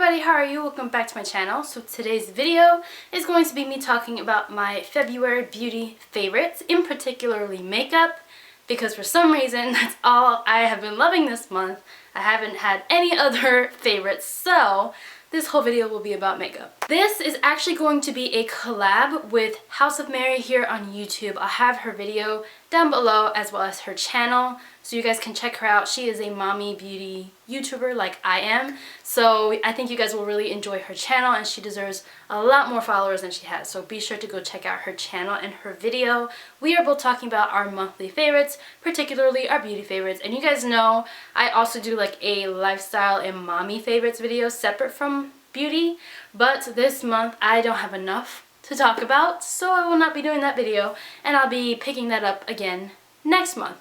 everybody, how are you? Welcome back to my channel. So today's video is going to be me talking about my February beauty favorites, in particularly makeup, because for some reason that's all I have been loving this month. I haven't had any other favorites, so this whole video will be about makeup. This is actually going to be a collab with House of Mary here on YouTube. I'll have her video down below as well as her channel, so you guys can check her out. She is a mommy beauty YouTuber like I am, so I think you guys will really enjoy her channel, and she deserves a lot more followers than she has, so be sure to go check out her channel and her video. We are both talking about our monthly favorites, particularly our beauty favorites, and you guys know I also do like a lifestyle and mommy favorites video separate from beauty, but this month I don't have enough to talk about, so I will not be doing that video, and I'll be picking that up again next month.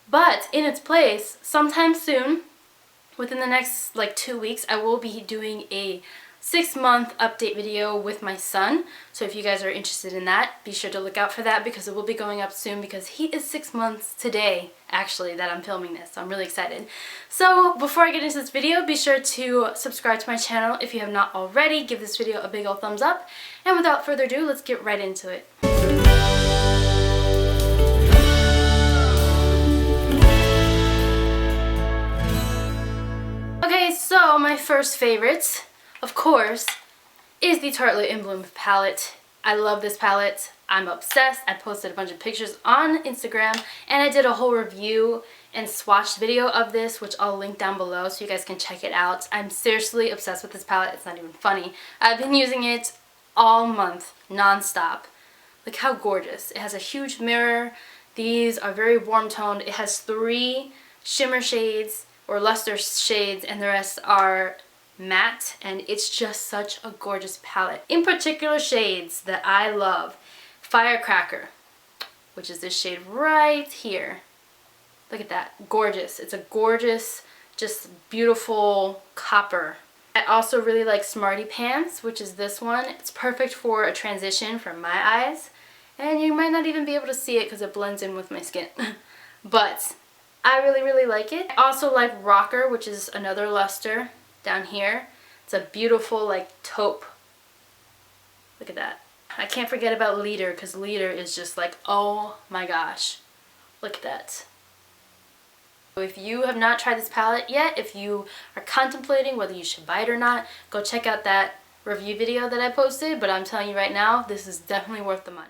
But in its place, sometime soon, within the next like 2 weeks, I will be doing a 6-month update video with my son. So if you guys are interested in that, be sure to look out for that because it will be going up soon, because he is 6 months today, actually, that I'm filming this. So I'm really excited. So before I get into this video, be sure to subscribe to my channel if you have not already. Give this video a big old thumbs up. And without further ado, let's get right into it. Okay, so my first favorite, of course, is the Tartelette in Bloom palette. I love this palette. I'm obsessed. I posted a bunch of pictures on Instagram, and I did a whole review and swatched video of this, which I'll link down below so you guys can check it out. I'm seriously obsessed with this palette. It's not even funny. I've been using it all month, non-stop. Look how gorgeous. It has a huge mirror. These are very warm toned. It has 3 shimmer shades or luster shades, and the rest are matte, and it's just such a gorgeous palette. In particular shades that I love, Firecracker, which is this shade right here. Look at that, gorgeous. It's a gorgeous, just beautiful copper. I also really like Smarty Pants, which is this one. It's perfect for a transition for my eyes, and you might not even be able to see it because it blends in with my skin. But I really like it. I also like Rocker, which is another luster down here. It's a beautiful like taupe. Look at that. I can't forget about Leader, because Leader is just like, oh my gosh. Look at that. So if you have not tried this palette yet, if you are contemplating whether you should buy it or not, go check out that review video that I posted, but I'm telling you right now, this is definitely worth the money.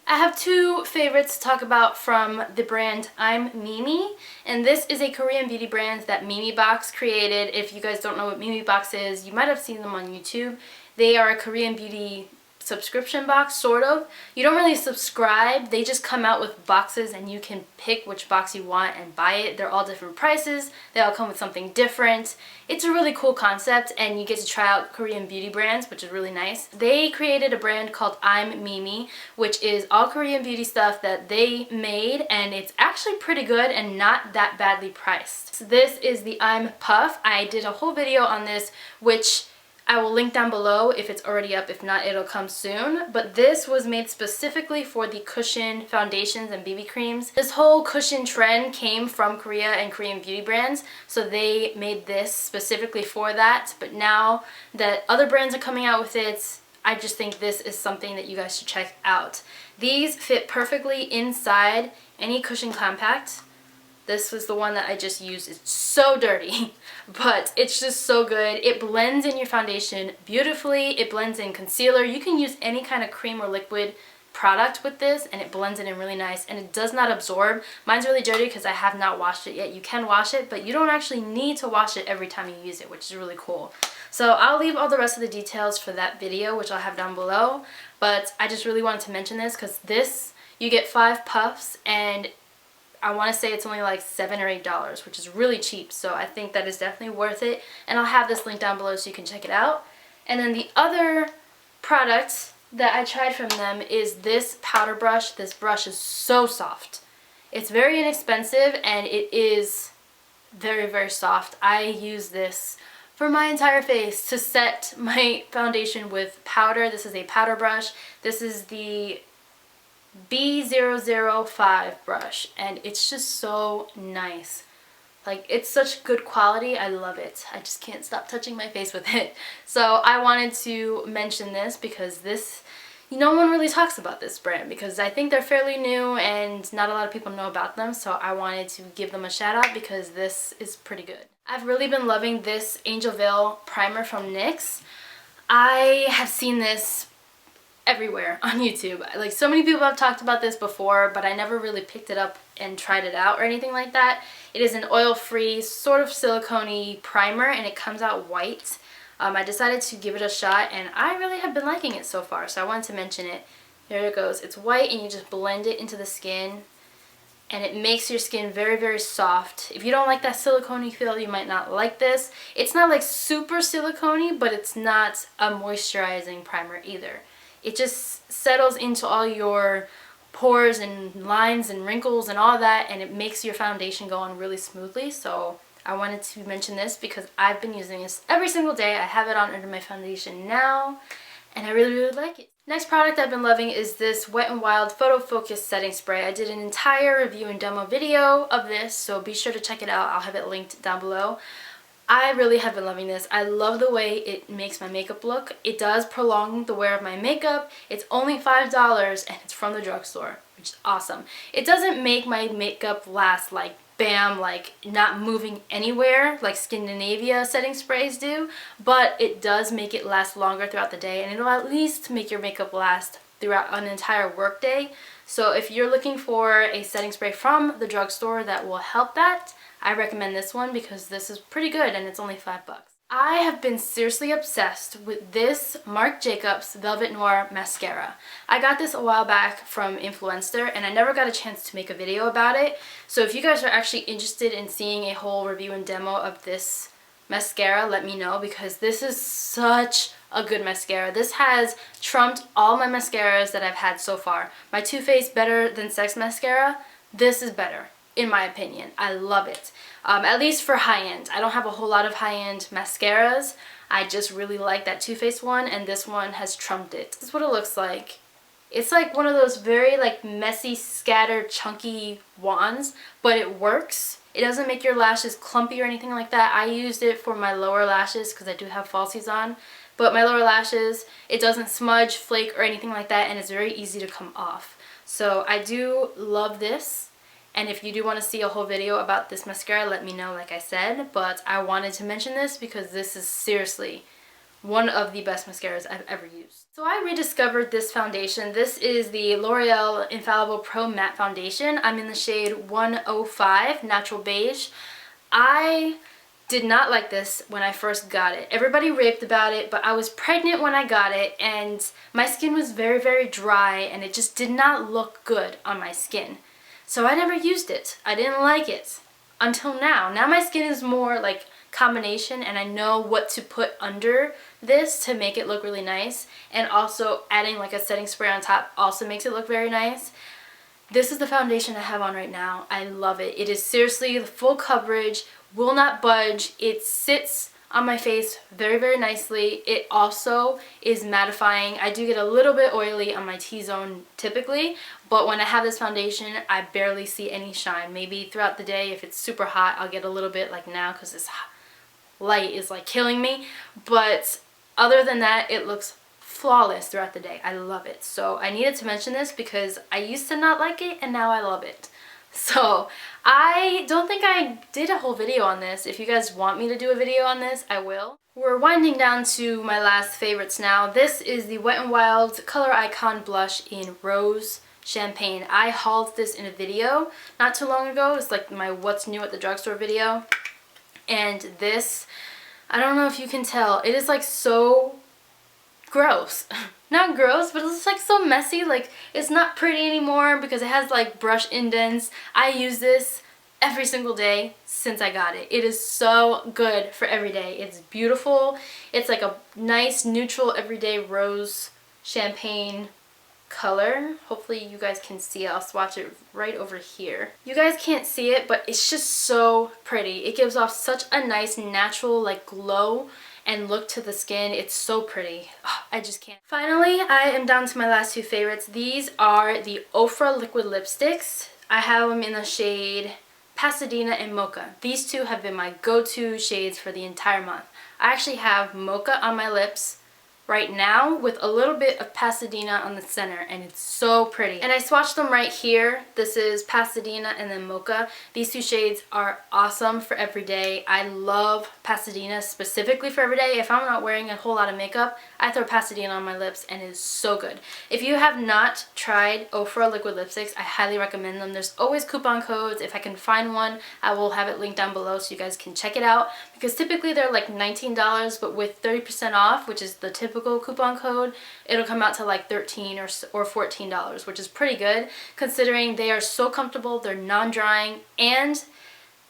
I have 2 favorites to talk about from the brand I'm Mimi, and this is a Korean beauty brand that Mimi Box created. If you guys don't know what Mimi Box is, you might have seen them on YouTube. They are a Korean beauty subscription box, sort of. You don't really subscribe, they just come out with boxes and you can pick which box you want and buy it. They're all different prices, they all come with something different. It's a really cool concept, and you get to try out Korean beauty brands, which is really nice. They created a brand called I'm Mimi, which is all Korean beauty stuff that they made, and it's actually pretty good and not that badly priced. So this is the I'm Puff. I did a whole video on this, which I will link down below if it's already up. If not, it'll come soon. But this was made specifically for the cushion foundations and BB creams. This whole cushion trend came from Korea and Korean beauty brands, so they made this specifically for that. But now that other brands are coming out with it, I just think this is something that you guys should check out. These fit perfectly inside any cushion compact. This was the one that I just used. It's so dirty, but it's just so good. It blends in your foundation beautifully. It blends in concealer. You can use any kind of cream or liquid product with this, and it blends it in really nice, and it does not absorb. Mine's really dirty because I have not washed it yet. You can wash it, but you don't actually need to wash it every time you use it, which is really cool. So I'll leave all the rest of the details for that video, which I'll have down below, but I just really wanted to mention this because this, you get 5 puffs, and I want to say it's only like $7 or $8, which is really cheap, so I think that is definitely worth it, and I'll have this link down below so you can check it out. And then the other product that I tried from them is this powder brush. This brush is so soft. It's very inexpensive, and it is very soft. I use this for my entire face to set my foundation with powder. This is a powder brush. This is the B005 brush, and it's just so nice. Like, it's such good quality. I love it. I just can't stop touching my face with it. So I wanted to mention this because this, no one really talks about this brand because I think they're fairly new and not a lot of people know about them. So I wanted to give them a shout out because this is pretty good. I've really been loving this Angel Veil primer from NYX. I have seen this everywhere on YouTube. Like, so many people have talked about this before, but I never really picked it up and tried it out or anything like that. It is an oil-free, sort of silicone-y primer, and it comes out white. I decided to give it a shot, and I really have been liking it so far, so I wanted to mention it. There it goes. It's white, and you just blend it into the skin, and it makes your skin very, very soft. If you don't like that silicone-y feel, you might not like this. It's not like super silicone-y, but it's not a moisturizing primer either. It just settles into all your pores and lines and wrinkles and all that, and it makes your foundation go on really smoothly. So I wanted to mention this because I've been using this every single day. I have it on under my foundation now, and I really, really like it. Next product I've been loving is this Wet n Wild Photo Focus Setting Spray. I did an entire review and demo video of this, so be sure to check it out. I'll have it linked down below. I really have been loving this. I love the way it makes my makeup look. It does prolong the wear of my makeup. It's only $5 and it's from the drugstore, which is awesome. It doesn't make my makeup last like bam, like not moving anywhere like Scandinavia setting sprays do, but it does make it last longer throughout the day, and it'll at least make your makeup last throughout an entire work day. So if you're looking for a setting spray from the drugstore that will help that, I recommend this one because this is pretty good and it's only $5. I have been seriously obsessed with this Marc Jacobs Velvet Noir mascara. I got this a while back from Influencer and I never got a chance to make a video about it. So if you guys are actually interested in seeing a whole review and demo of this mascara, let me know because this is such a good mascara. This has trumped all my mascaras that I've had so far. My Too Faced Better Than Sex mascara, this is better. In my opinion. I love it. At least for high-end. I don't have a whole lot of high-end mascaras. I just really like that Too Faced one, and this one has trumped it. This is what it looks like. It's like one of those very like messy, scattered, chunky wands, but it works. It doesn't make your lashes clumpy or anything like that. I used it for my lower lashes because I do have falsies on. But my lower lashes, it doesn't smudge, flake, or anything like that, and it's very easy to come off. So I do love this. And if you do want to see a whole video about this mascara, let me know, like I said. But I wanted to mention this because this is seriously one of the best mascaras I've ever used. So I rediscovered this foundation. This is the Loreal Infallible Pro Matte Foundation. I'm in the shade 105 Natural Beige. I did not like this when I first got it. Everybody raved about it, but I was pregnant when I got it and my skin was very, very dry and it just did not look good on my skin. So I never used it. I didn't like it until now. Now my skin is more like combination and I know what to put under this to make it look really nice, and also adding like a setting spray on top also makes it look very nice. This is the foundation I have on right now. I love it. It is seriously the full coverage, will not budge. It sits on my face very, very nicely. It also is mattifying. I do get a little bit oily on my T-zone typically, but when I have this foundation, I barely see any shine. Maybe throughout the day, if it's super hot, I'll get a little bit like now because this light is like killing me. But other than that, it looks flawless throughout the day. I love it. So I needed to mention this because I used to not like it and now I love it. So I don't think I did a whole video on this. If you guys want me to do a video on this, I will. We're winding down to my last favorites now. This is the Wet n Wild Color Icon Blush in Rose Champagne. I hauled this in a video not too long ago. It's like my What's New at the Drugstore video. And this, I don't know if you can tell, it is like so gross. Not gross, but it's like so messy. Like, it's not pretty anymore because it has like brush indents. I use this every single day since I got it. It is so good for every day. It's beautiful. It's like a nice neutral everyday rose champagne color. Hopefully you guys can see it. I'll swatch it right over here. You guys can't see it, but it's just so pretty. It gives off such a nice natural like glow and look to the skin. It's so pretty. Oh, I just can't. Finally, I am down to my last two favorites. These are the Ofra liquid lipsticks. I have them in the shade Pasadena and Mocha. These two have been my go-to shades for the entire month. I actually have Mocha on my lips right now with a little bit of Pasadena on the center, and it's so pretty. And I swatched them right here. This is Pasadena and then Mocha. These two shades are awesome for everyday. I love Pasadena specifically for everyday. If I'm not wearing a whole lot of makeup, I throw Pasadena on my lips and it's so good. If you have not tried Ofra liquid lipsticks, I highly recommend them. There's always coupon codes. If I can find one, I will have it linked down below so you guys can check it out, because typically they're like $19, but with 30% off, which is the typical coupon code, it'll come out to like $13 or $14, which is pretty good considering they are so comfortable, they're non-drying, and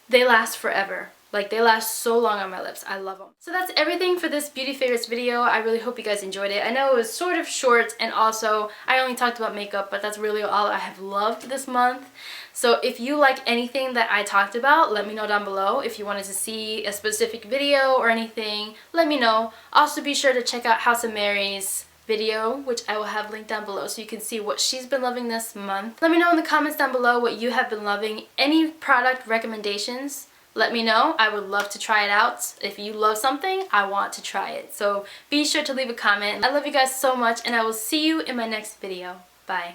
they last forever. Like, they last so long on my lips. I love them. So that's everything for this beauty favorites video. I really hope you guys enjoyed it. I know it was sort of short, and also I only talked about makeup, but that's really all I have loved this month. So if you like anything that I talked about, let me know down below. If you wanted to see a specific video or anything, let me know. Also be sure to check out House of Mary's video, which I will have linked down below so you can see what she's been loving this month. Let me know in the comments down below what you have been loving. Any product recommendations, let me know. I would love to try it out. If you love something, I want to try it. So be sure to leave a comment. I love you guys so much, and I will see you in my next video. Bye.